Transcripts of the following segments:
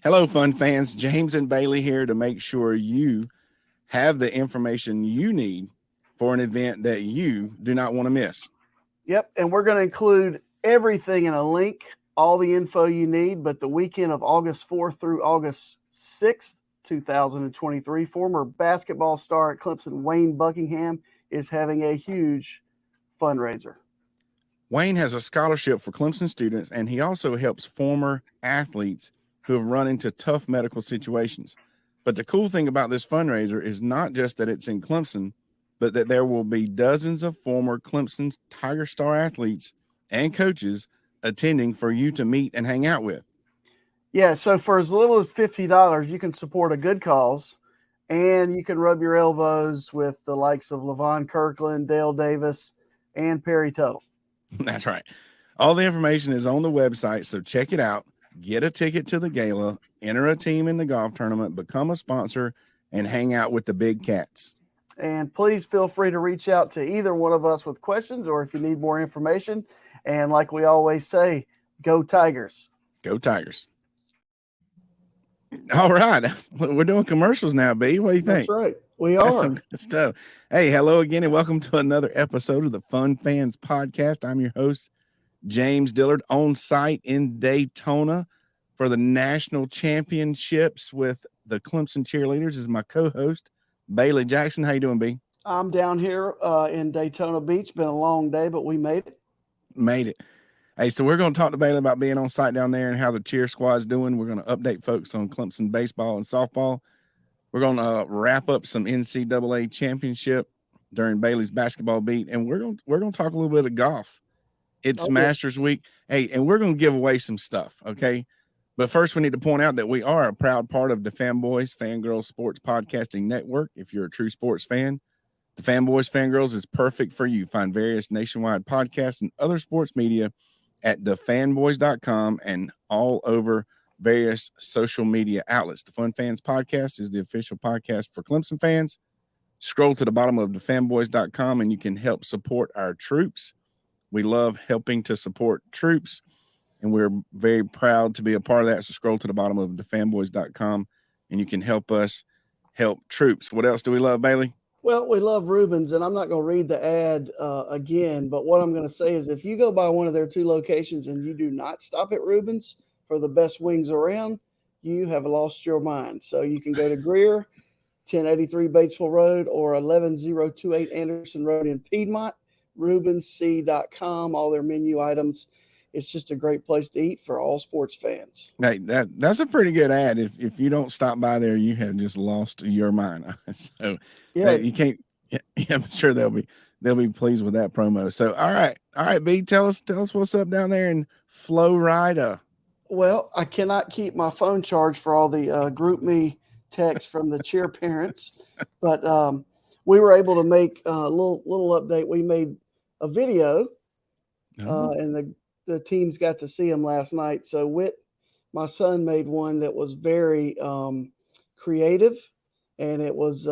Hello, fun fans. James and Bailey here to make sure you have the information you need for an event that you do not want to miss. Yep, and we're going to include everything in a link, all the info you need. But the weekend of August 4th through August 6th, 2023, former basketball star at Clemson, Wayne Buckingham, is having a huge fundraiser. Wayne has a scholarship for Clemson students, and he also helps former athletes who have run into tough medical situations. But the cool thing about this fundraiser is not just that it's in Clemson, but that there will be dozens of former Clemson Tiger Star athletes and coaches attending for you to meet and hang out with. Yeah, so for as little as $50, you can support a good cause and you can rub your elbows with the likes of Levon Kirkland, Dale Davis, and Perry Tuttle. That's right. All the information is on the website, so check it out. Get a ticket to the gala, enter a team in the golf tournament, become a sponsor, and hang out with the big cats. And please feel free to reach out to either one of us with questions or if you need more information. And like we always say, go Tigers. Go Tigers. All right. We're doing commercials now, B. What do you think? That's right. We That's are. some good stuff. Hey, hello again, and welcome to another episode of the Fun Fans Podcast. I'm your host, James Dillard, on site in Daytona for the national championships with the Clemson cheerleaders. Is my co-host, Bailey Jackson. How you doing, B? I'm down here in Daytona Beach. Been a long day, but we made it. Made it. Hey, so we're going to talk to Bailey about being on site down there and how the cheer squad's doing. We're going to update folks on Clemson baseball and softball. We're going to wrap up some NCAA championship during Bailey's basketball beat, and we're going to talk a little bit of golf. It's Masters Week. Hey, and we're going to give away some stuff, okay? But first, we need to point out that we are a proud part of the Fanboys Fangirls Sports Podcasting Network. If you're a true sports fan, the Fanboys Fangirls is perfect for you. Find various nationwide podcasts and other sports media at thefanboys.com and all over various social media outlets. The Fun Fans Podcast is the official podcast for Clemson fans. Scroll to the bottom of thefanboys.com and you can help support our troops. We love helping to support troops, and we're very proud to be a part of that. So scroll to the bottom of thefanboys.com and you can help us help troops. What else do we love, Bailey? Well, we love Rubens, and I'm not going to read the ad again, but what I'm going to say is if you go by one of their two locations and you do not stop at Rubens for the best wings around, you have lost your mind. So you can go to Greer, 1083 Batesville Road, or 11028 Anderson Road in Piedmont, rubensc.com, all their menu items. It's just a great place to eat for all sports fans. Hey, that's a pretty good ad. If you don't stop by there, you have just lost your mind. So Yeah, you can't. Yeah, I'm sure they'll be pleased with that promo. So all right, B, tell us what's up down there in Florida. well, I cannot keep my phone charged for all the group me texts from the cheer parents, but we were able to make a little update. We made a video, and the teams got to see them last night. So my son, made one that was very creative, and it was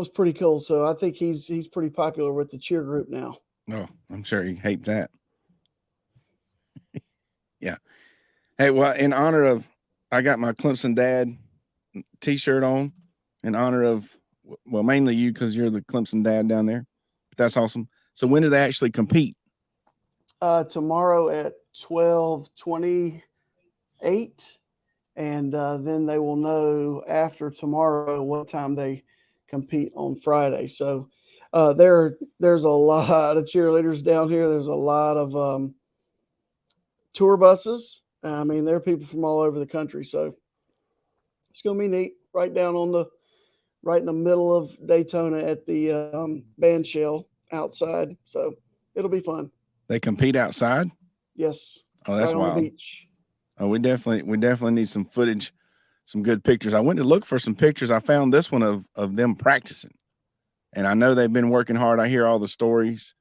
pretty cool. So I think he's pretty popular with the cheer group now. Oh, I'm sure he hates that. Yeah. Hey, well, in honor of, I got my Clemson Dad T-shirt on in honor of, well, mainly you because you're the Clemson Dad down there. But that's awesome. So when do they actually compete? Tomorrow at 12:28, and then they will know after tomorrow what time they compete on Friday. So there's a lot of cheerleaders down here. There's a lot of tour buses. I mean, there are people from all over the country. So it's going to be neat. Right in the middle of Daytona at the band shell outside. So it'll be fun. They compete outside? Yes. Oh, that's right wild. On the beach. Oh, we definitely need some footage, some good pictures. I went to look for some pictures. I found this one of them practicing, and I know they've been working hard. I hear all the stories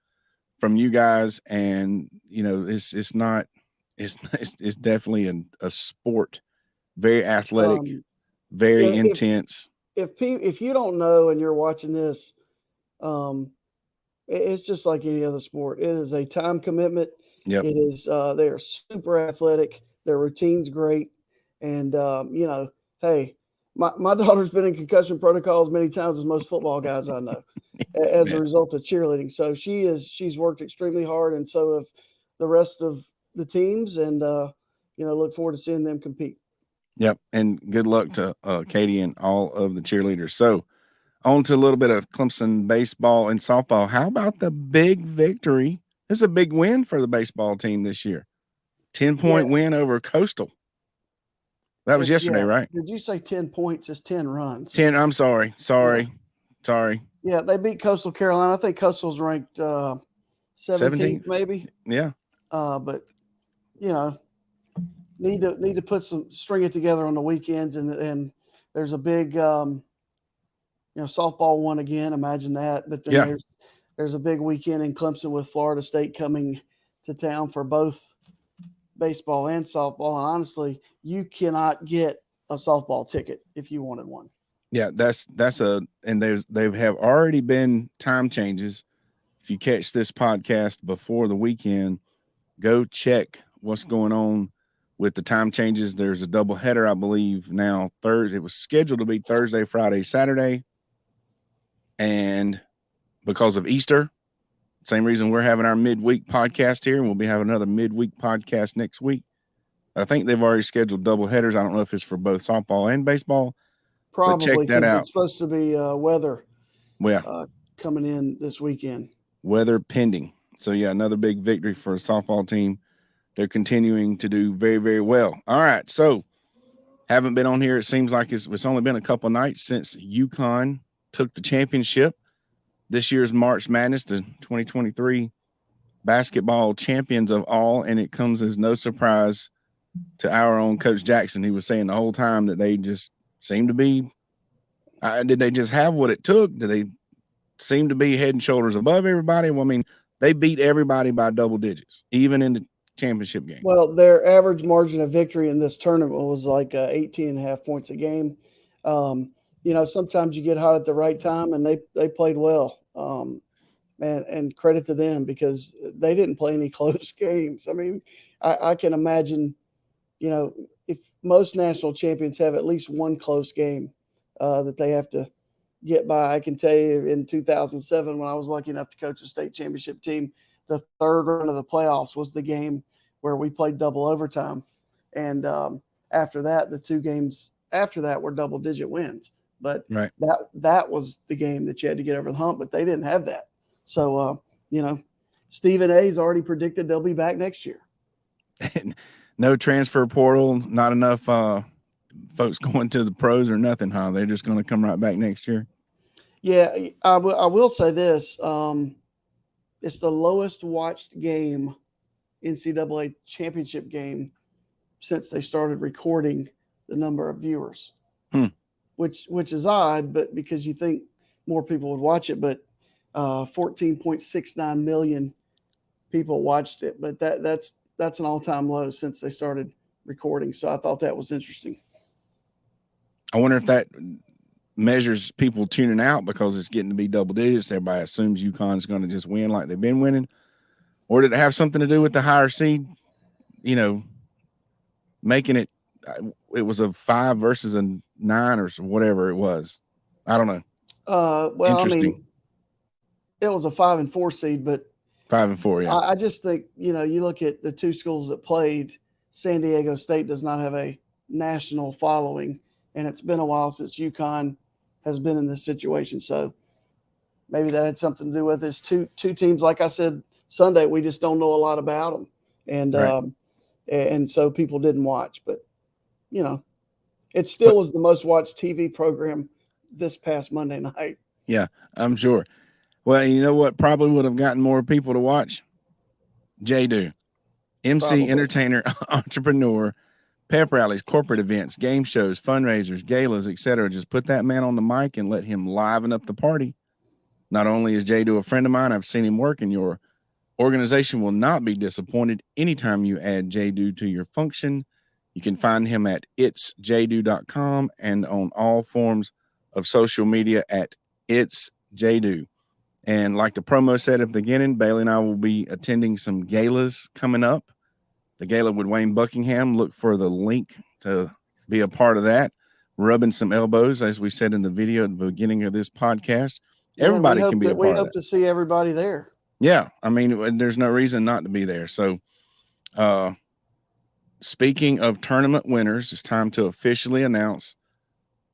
from you guys, and you know, it's definitely a sport, very athletic, very intense. If you don't know and you're watching this, it's just like any other sport. It is a time commitment. Yep. It is. They are super athletic. Their routine's great, And, hey, my daughter's been in concussion protocols many times as most football guys I know as a Yeah. result of cheerleading. So she's worked extremely hard, and so have the rest of the teams. And, look forward to seeing them compete. Yep. And good luck to Katie and all of the cheerleaders. So, on to a little bit of Clemson baseball and softball. How about the big victory? It's a big win for the baseball team this year. 10-point Yeah, win over Coastal. That was yesterday, yeah. right? Did you say 10 points? It's 10 runs. 10. I'm sorry. Yeah, Sorry. yeah. They beat Coastal Carolina. I think Coastal's ranked 17th, 17th. maybe. Yeah. But you know, need to put some string it together on the weekends, and there's a big softball one again. Imagine that. But then Yeah. there's a big weekend in Clemson with Florida State coming to town for both baseball and softball. And honestly, you cannot get a softball ticket if you wanted one. Yeah. And they have already been time changes. If you catch this podcast before the weekend, go check what's going on with the time changes. There's a doubleheader, I believe, now Thursday. It was scheduled to be Thursday, Friday, Saturday. And because of Easter, same reason we're having our midweek podcast here, and we'll be having another midweek podcast next week. I think they've already scheduled double headers. I don't know if it's for both softball and baseball, but check Probably that because out. it's supposed to be weather Well, coming in this weekend. weather pending. So, yeah, another big victory for a softball team. They're continuing to do very, very well. All right. So, haven't been on here. It seems like it's only been a couple nights since UConn took the championship. This year's March Madness, the 2023 basketball champions of all, and it comes as no surprise to our own Coach Jackson. He was saying the whole time that they just seem to be did they just have what it took? Did they seem to be head and shoulders above everybody? Well, I mean, they beat everybody by double digits, even in the championship game. Well, their average margin of victory in this tournament was like 18 and a half points a game. Sometimes you get hot at the right time, and they played well. And credit to them because they didn't play any close games. I mean, I can imagine, if most national champions have at least one close game that they have to get by. I can tell you in 2007, when I was lucky enough to coach a state championship team, the third round of the playoffs was the game where we played double overtime. And after that, the two games after that were double digit wins. But Right. that was the game that you had to get over the hump, but they didn't have that. So, Stephen A's already predicted they'll be back next year. No transfer portal, not enough folks going to the pros or nothing, huh? They're just going to come right back next year. Yeah, I will say this. It's the lowest watched game, NCAA championship game, since they started recording the number of viewers, which is odd, but because you think more people would watch it, but 14.69 million people watched it, but that's an all-time low since they started recording. So I thought that was interesting. I wonder if that measures people tuning out because it's getting to be double digits. Everybody assumes UConn's going to just win like they've been winning. Or did it have something to do with the higher seed, making it was a 5 versus a 9 or whatever it was. I don't know. Well, Interesting. I mean, it was a 5 and 4 seed, but 5 and 4, yeah. I just think, you look at the two schools that played. San Diego State does not have a national following, and it's been a while since UConn has been in this situation. So maybe that had something to do with this. Two teams, like I said Sunday, we just don't know a lot about them, and Right. And so people didn't watch. But it still was the most watched TV program this past Monday night. Yeah, I'm sure. Well, you know what probably would have gotten more people to watch? J-Do. MC, Probably. entertainer, entrepreneur, pep rallies, corporate events, game shows, fundraisers, galas, etc. Just put that man on the mic and let him liven up the party. Not only is J-Do a friend of mine, I've seen him work, and your organization will not be disappointed anytime you add J-Do to your function. You can find him at itsjdo.com and on all forms of social media at itsjdo. And like the promo said at the beginning, Bailey and I will be attending some galas coming up. The gala with Wayne Buckingham. Look for the link to be a part of that, rubbing some elbows, as we said in the video at the beginning of this podcast. Yeah, Everybody can be a we part of hope that. to see everybody there. Yeah, I mean, there's no reason not to be there. So, speaking of tournament winners, it's time to officially announce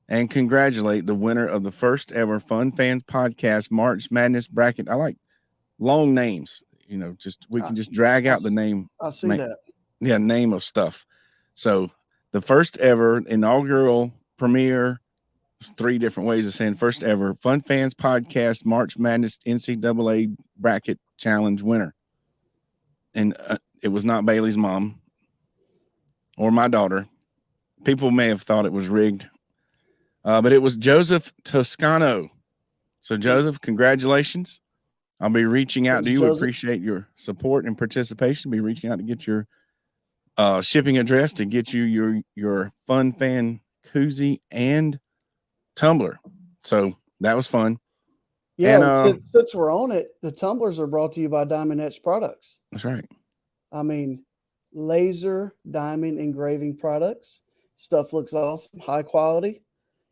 and congratulate the winner of the first ever Fun Fans Podcast March Madness bracket. I like long names. We can just drag out the name. I see that. Yeah, name of stuff. So the first ever inaugural premiere, there's 3 different ways of saying first ever Fun Fans Podcast March Madness NCAA bracket challenge winner. And it was not Bailey's mom or my daughter. People may have thought it was rigged, but it was Joseph Toscano. So, Joseph, congratulations. I'll be reaching out to you. Joseph. Appreciate your support and participation. Be reaching out to get your shipping address to get you your Fun Fan koozie and tumbler. So that was fun. Yeah, and since we're on it, the tumblers are brought to you by Diamond Etch Products. That's right. I mean, laser diamond engraving products. Stuff looks awesome, high quality.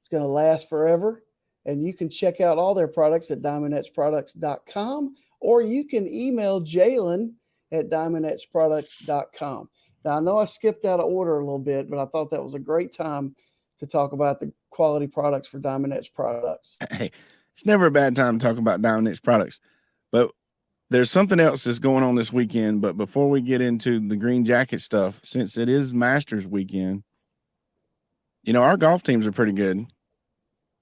It's going to last forever. And you can check out all their products at diamondetchproducts.com, or you can email Jalen at diamondetchproducts.com. Now, I know I skipped out of order a little bit, but I thought that was a great time to talk about the quality products for Diamond Etch Products. Hey, it's never a bad time to talk about Diamond Etch Products. But there's something else that's going on this weekend. But before we get into the green jacket stuff, since it is Masters weekend, our golf teams are pretty good.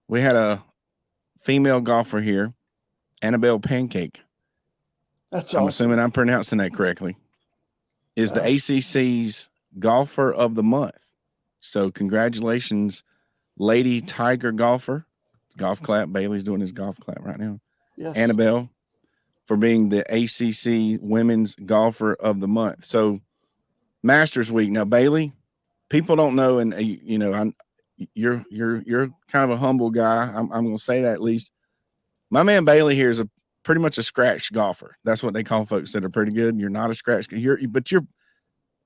We had a female golfer here, Annabelle Pancake. That's awesome. I'm assuming I'm pronouncing that correctly. Is the ACC's Golfer of the Month. So congratulations, Lady Tiger Golfer. Golf clap. Bailey's doing his golf clap right now. Yes. Annabelle, for being the ACC Women's Golfer of the Month. So Masters Week. Now, Bailey, people don't know, and you're kind of a humble guy. I'm going to say that at least. My man Bailey here is pretty much a scratch golfer. That's what they call folks that are pretty good. You're not a scratch. You're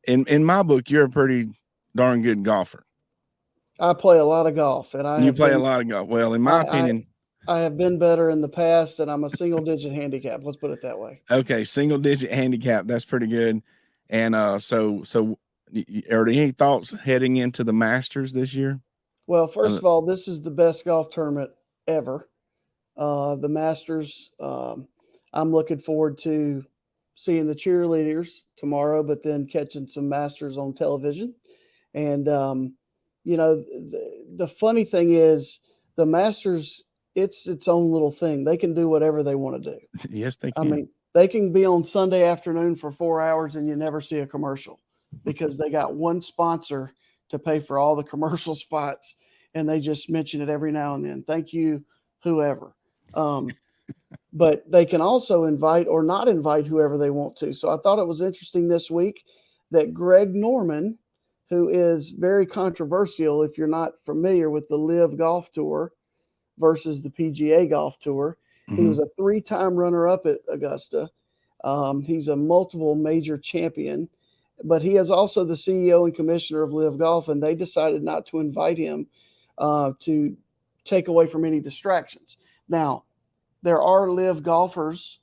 in my book, you're a pretty darn good golfer. I play a lot of golf, and you play a lot of golf. Well, in my opinion, I have been better in the past, and I'm a single-digit handicap. Let's put it that way. Okay, single-digit handicap. That's pretty good. And so, are there any thoughts heading into the Masters this year? Well, first of all, this is the best golf tournament ever. The Masters. I'm looking forward to seeing the cheerleaders tomorrow, but then catching some Masters on television. And the funny thing is, the Masters, it's its own little thing. They can do whatever they want to do. Yes, they can. I mean, they can be on Sunday afternoon for 4 hours and you never see a commercial because they got one sponsor to pay for all the commercial spots, and they just mention it every now and then. Thank you, whoever. But they can also invite or not invite whoever they want to. So I thought it was interesting this week that Greg Norman, who is very controversial if you're not familiar with the LIV Golf Tour versus the PGA Golf Tour. Mm-hmm. He was a 3-time runner-up at Augusta. He's a multiple major champion, but he is also the CEO and commissioner of LIV Golf, and they decided not to invite him to take away from any distractions. Now, there are LIV golfers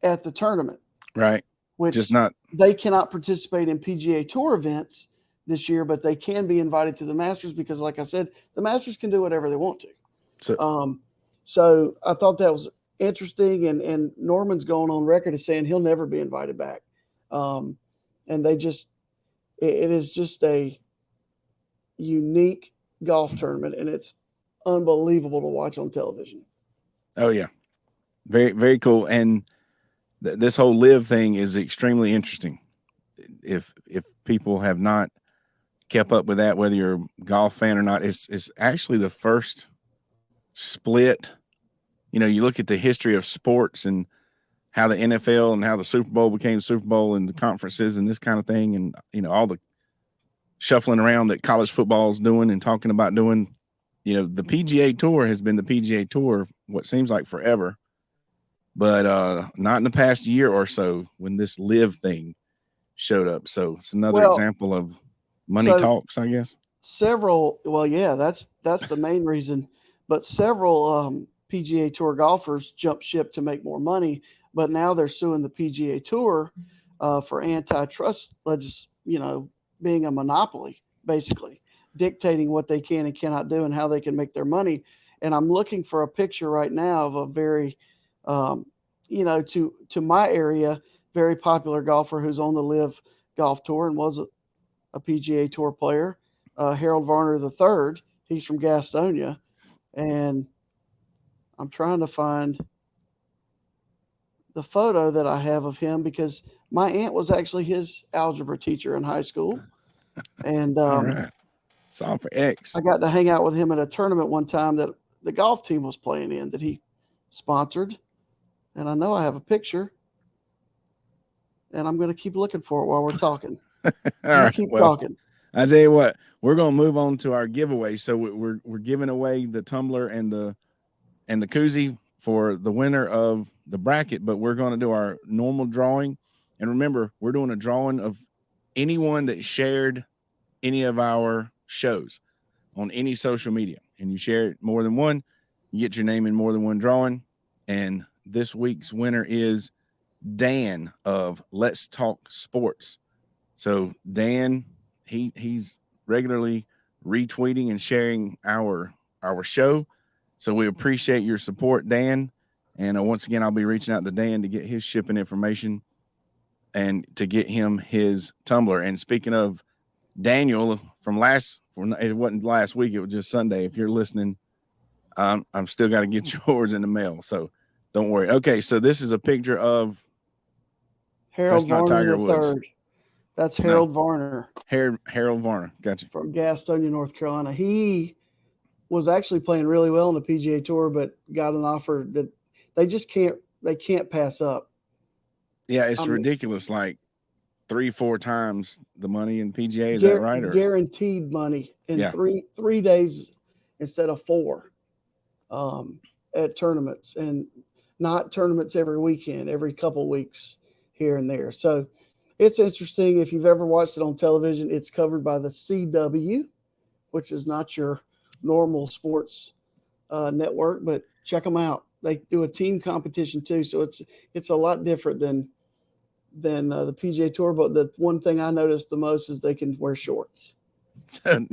at the tournament. Right. Which just not. They cannot participate in PGA Tour events this year, but they can be invited to the Masters because, like I said, the Masters can do whatever they want to. So I thought that was interesting, and Norman's going on record as saying he'll never be invited back. And it is just a unique golf tournament, and it's unbelievable to watch on television. Oh yeah, very, very cool. And this whole LIV thing is extremely interesting. If people have not kept up with that, whether you're a golf fan or not, it's actually the first split. You look at the history of sports and how the NFL and how the Super Bowl became Super Bowl and the conferences and this kind of thing, and all the shuffling around that college football is doing and talking about doing. The PGA Tour has been the PGA Tour what seems like forever, but not in the past year or so when this LIV thing showed up. So it's another example of money talks, I guess. several. Well, yeah, that's the main reason. But several PGA Tour golfers jumped ship to make more money. But now they're suing the PGA Tour for antitrust being a monopoly, basically dictating what they can and cannot do and how they can make their money. And I'm looking for a picture right now of a very, um, to my area, very popular golfer who's on the Live Golf Tour and was a PGA Tour player, Harold Varner III. He's from Gastonia, and I'm trying to find the photo that I have of him because my aunt was actually his algebra teacher in high school, and All right. It's all for X. I got to hang out with him at a tournament one time that the golf team was playing in that he sponsored, and I know I have a picture, and I'm going to keep looking for it while we're talking. All You right. keep Well, talking. I tell you what, we're gonna move on to our giveaway. So we're giving away the tumbler and the koozie for the winner of the bracket, but we're going to do our normal drawing. And remember, we're doing a drawing of anyone that shared any of our shows on any social media. And you share it more than one, you get your name in more than one drawing. And this week's winner is Dan of Let's Talk Sports. So Dan, he's regularly retweeting and sharing our show. So we appreciate your support, Dan. And once again, I'll be reaching out to Dan to get his shipping information and to get him his tumbler. And speaking of Daniel, it wasn't last week, it was just Sunday. If you're listening, I'm still got to get yours in the mail. So don't worry. Okay, so this is a picture of Harold that's not Varner Tiger the Woods. third. That's No. Harold Varner Harold Varner. Gotcha. from Gastonia, North Carolina. He was actually playing really well on the PGA Tour, but got an offer that they just can't pass up. Yeah, it's I mean, ridiculous. Like 3-4 times the money in PGA. Is that right? Or guaranteed money in yeah, 3 days instead of 4 um, at tournaments, and not tournaments every weekend, every couple weeks here and there. So it's interesting. If you've ever watched it on television, it's covered by the CW, which is not your normal sports network, but check them out. They do a team competition too, so it's a lot different than the PGA Tour. But the one thing I noticed the most is they can wear shorts. so,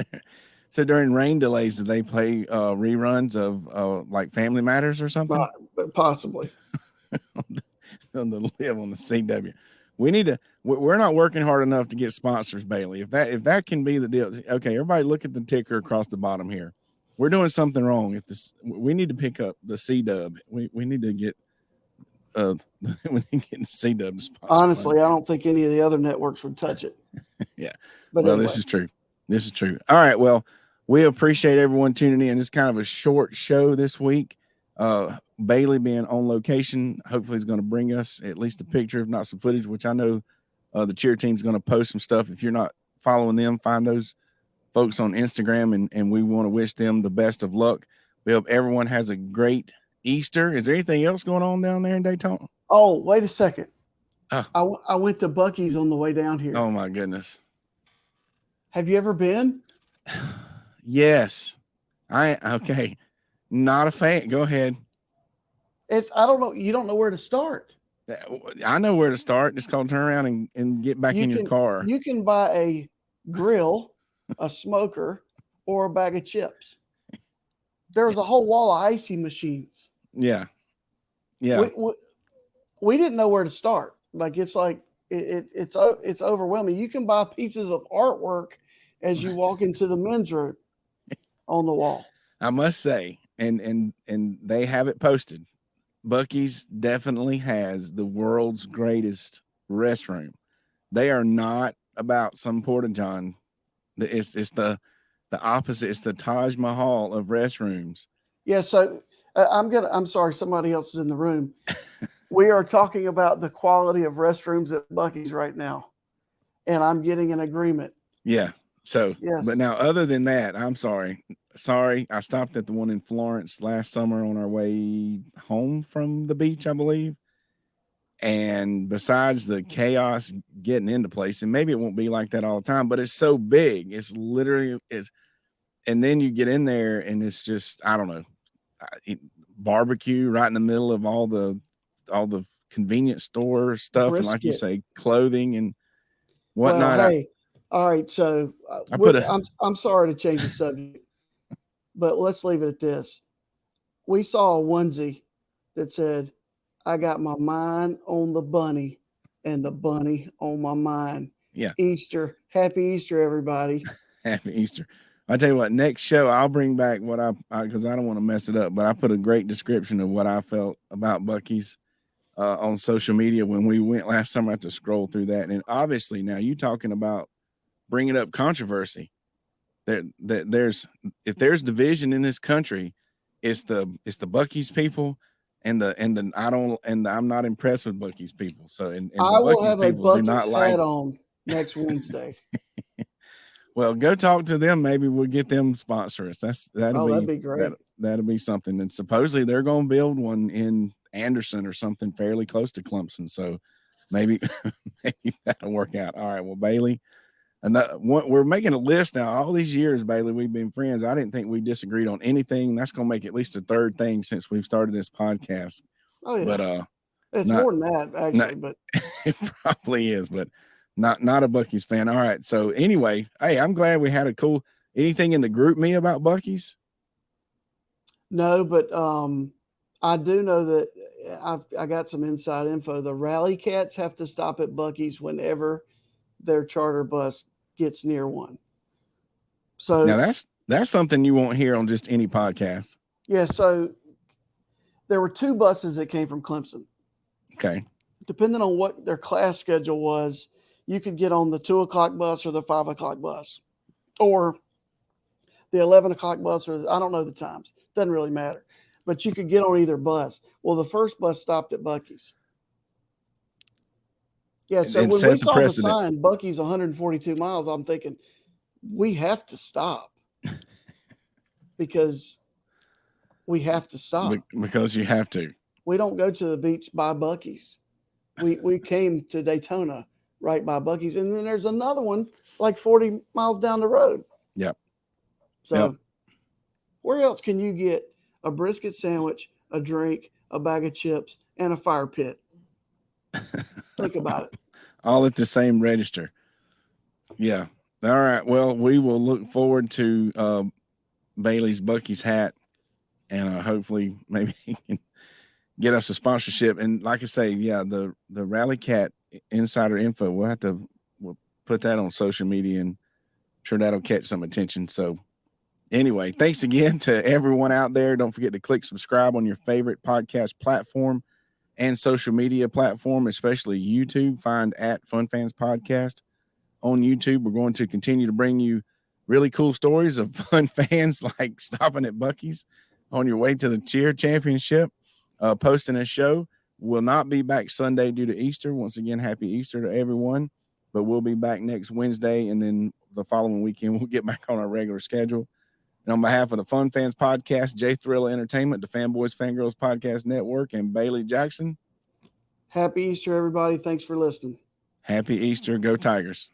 so during rain delays, did they play reruns of like Family Matters or something? Possibly. On the Live on the CW. We need to. We're not working hard enough to get sponsors, Bailey. If that can be the deal, okay. Everybody, look at the ticker across the bottom here. We're doing something wrong. If this, we need to pick up the CW. We need to get we need to get the CW to sponsor. Honestly, I don't think any of the other networks would touch it. Yeah. But well, anyway. This is true. This is true. All right. Well, we appreciate everyone tuning in. It's kind of a short show this week. Bailey being on location, hopefully is going to bring us at least a picture, if not some footage, which I know the cheer team's going to post some stuff. If you're not following them, find those folks on Instagram, and we want to wish them the best of luck. We hope everyone has a great Easter. Is there anything else going on down there in Daytona? Oh, wait a second. Oh. I went to Buc-ee's on the way down here. Oh, my goodness. Have you ever been? Yes. Okay. Not a fan. Go ahead. I don't know. You don't know where to start. I know where to start. Just call, turn around and get back in your car. You can buy a grill, a smoker, or a bag of chips. There's a whole wall of icy machines. Yeah. Yeah. We didn't know where to start. It's overwhelming. You can buy pieces of artwork as you walk into the men's room on the wall. I must say, and they have it posted. Buc-ee's definitely has the world's greatest restroom. They are not about some porta john. It's the opposite. It's the Taj Mahal of restrooms. Yeah. So I'm sorry. Somebody else is in the room. We are talking about the quality of restrooms at Buc-ee's right now, and I'm getting an agreement. Yeah. So, yes. But now, other than that, I'm sorry. I stopped at the one in Florence last summer on our way home from the beach, I believe. And besides the chaos getting into place, and maybe it won't be like that all the time, but it's so big. It's literally and then you get in there and it's just, I don't know, barbecue right in the middle of all the convenience store stuff, and like you Brisket. say, clothing and Well, whatnot. hey, all right. So I'm sorry to change the subject, but let's leave it at this. We saw a onesie that said, "I got my mind on the bunny, and the bunny on my mind." Yeah. Easter, happy Easter, everybody. Happy Easter. I tell you what, next show I'll bring back what because I don't want to mess it up, but I put a great description of what I felt about Buc-ee's on social media when we went last summer. I have to scroll through that, and obviously now you talking about bringing up controversy. There's if there's division in this country, it's the Buc-ee's people and I'm not impressed with Buc-ee's people. So and the I will Buc-ee's have a people do not Buc-ee's like. hat on next Wednesday. Well, go talk to them. Maybe we'll get them sponsor us. That'd be great. That'll be something. And supposedly they're going to build one in Anderson or something fairly close to Clemson. So maybe that'll work out. All right. Well, Bailey, we're making a list now. All these years, Bailey, we've been friends. I didn't think we disagreed on anything. That's going to make at least a third thing since we've started this podcast. Oh yeah, but it's more than that actually. But it probably is. But not a Buc-ee's fan. All right. So anyway, hey, I'm glad we had a cool. Anything in the group me about Buc-ee's? No, but I do know that I got some inside info. The Rally Cats have to stop at Buc-ee's whenever their charter bus gets near one. So now that's something you won't hear on just any podcast. Yeah. So there were 2 buses that came from Clemson. Okay. Depending on what their class schedule was, you could get on the 2:00 bus or the 5:00 bus, or the 11:00 bus, or I don't know the times. Doesn't really matter. But you could get on either bus. Well, the first bus stopped at Buc-ee's. Yeah, so when we saw the sign, Buc-ee's 142 miles, I'm thinking, we have to stop. Because we have to stop. Because you have to. We don't go to the beach by Buc-ee's. We came to Daytona right by Buc-ee's. And then there's another one like 40 miles down the road. Yep. So where else can you get a brisket sandwich, a drink, a bag of chips, and a fire pit? Think about it. All at the same register. Yeah. All right. Well, we will look forward to Bailey's Buc-ee's hat, and hopefully maybe he can get us a sponsorship. And like I say, yeah, the Rally Cat insider info, we'll put that on social media, and I'm sure that'll catch some attention. So anyway, thanks again to everyone out there. Don't forget to click subscribe on your favorite podcast platform and social media platform, especially YouTube. Find at Fun Fans Podcast on YouTube. We're going to continue to bring you really cool stories of fun fans like stopping at Buc-ee's on your way to the cheer championship, posting a show. We'll not be back Sunday due to Easter. Once again, happy Easter to everyone. But we'll be back next Wednesday, and then the following weekend we'll get back on our regular schedule. And on behalf of the Fun Fans Podcast, J Thriller Entertainment, the Fanboys Fangirls Podcast Network, and Bailey Jackson. Happy Easter, everybody. Thanks for listening. Happy Easter. Go Tigers.